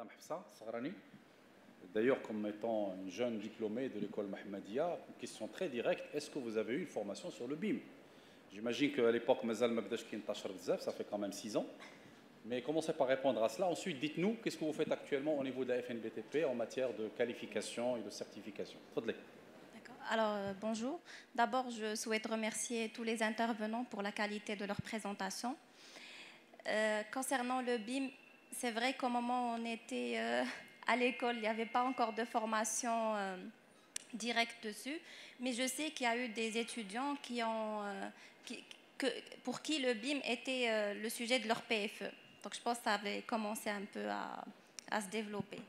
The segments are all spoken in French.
Madame Hafsa Sahrani. D'ailleurs, comme étant une jeune diplômée de l'école Mahmadia, une question très directe, est-ce que vous avez eu une formation sur le BIM? J'imagine qu'à l'époque, Mazal Mabdash qui ça fait quand même 6 ans. Mais commencez par répondre à cela. Ensuite, dites-nous, qu'est-ce que vous faites actuellement au niveau de la FNBTP en matière de qualification et de certification? Fadlé. D'accord. Alors, bonjour. D'abord, je souhaite remercier tous les intervenants pour la qualité de leur présentation. Concernant le BIM, c'est vrai qu'au moment où on était à l'école, il n'y avait pas encore de formation directe dessus, mais je sais qu'il y a eu des étudiants pour qui le BIM était le sujet de leur PFE. Donc je pense que ça avait commencé un peu à se développer.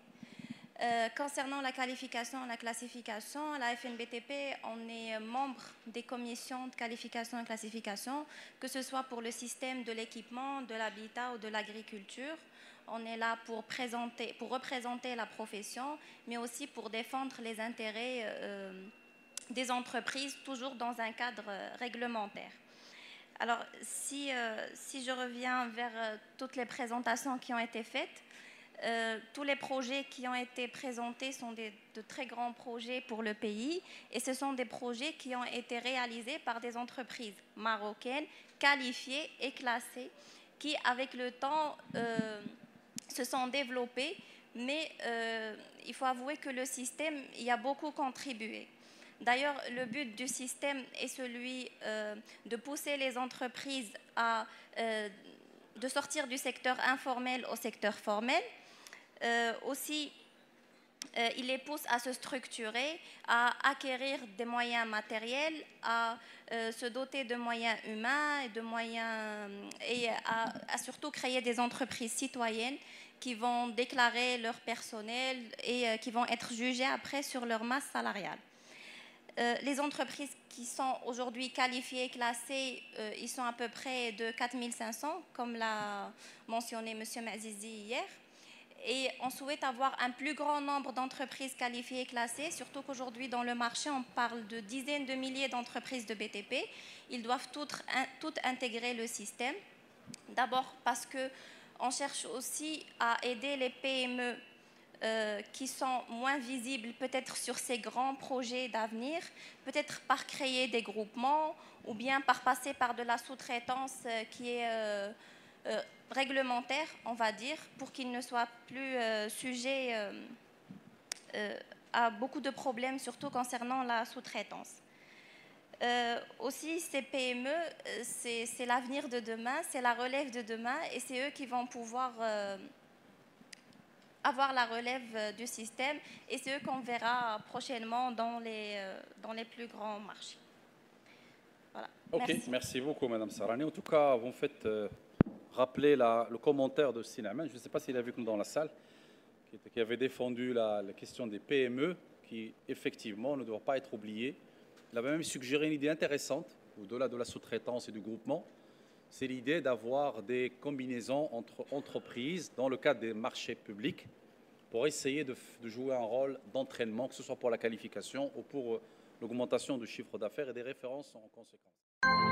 Concernant la qualification et la classification, la FNBTP, on est membre des commissions de qualification et classification, que ce soit pour le système de l'équipement, de l'habitat ou de l'agriculture. On est là pour représenter la profession, mais aussi pour défendre les intérêts des entreprises, toujours dans un cadre réglementaire. Alors, si je reviens vers toutes les présentations qui ont été faites, tous les projets qui ont été présentés sont de très grands projets pour le pays et ce sont des projets qui ont été réalisés par des entreprises marocaines qualifiées et classées qui, avec le temps, se sont développées, mais il faut avouer que le système y a beaucoup contribué. D'ailleurs, le but du système est celui de pousser les entreprises de sortir du secteur informel au secteur formel. Aussi, il les pousse à se structurer, à acquérir des moyens matériels, à se doter de moyens humains et à surtout créer des entreprises citoyennes qui vont déclarer leur personnel et qui vont être jugées après sur leur masse salariale. Les entreprises qui sont aujourd'hui qualifiées et classées, ils sont à peu près de 4500, comme l'a mentionné M. Mazizi hier. Et on souhaite avoir un plus grand nombre d'entreprises qualifiées et classées, surtout qu'aujourd'hui dans le marché, on parle de dizaines de milliers d'entreprises de BTP. Ils doivent toutes intégrer le système. D'abord parce qu'on cherche aussi à aider les PME qui sont moins visibles peut-être sur ces grands projets d'avenir, peut-être par créer des groupements ou bien par passer par de la sous-traitance qui est réglementaire, on va dire, pour qu'ils ne soient plus sujets à beaucoup de problèmes, surtout concernant la sous-traitance. Aussi, ces PME, c'est l'avenir de demain, c'est la relève de demain et c'est eux qui vont pouvoir avoir la relève du système et c'est eux qu'on verra prochainement dans les plus grands marchés. Voilà. Ok, merci beaucoup Madame Sarani. En tout cas, vous me faites rappeler le commentaire de Sinaman, je ne sais pas s'il a vu comme dans la salle, qui avait défendu la question des PME, qui effectivement ne doivent pas être oubliées. Il avait même suggéré une idée intéressante, au-delà de la sous-traitance et du groupement, c'est l'idée d'avoir des combinaisons entre entreprises dans le cadre des marchés publics pour essayer de jouer un rôle d'entraînement, que ce soit pour la qualification ou pour l'augmentation du chiffre d'affaires et des références en conséquence.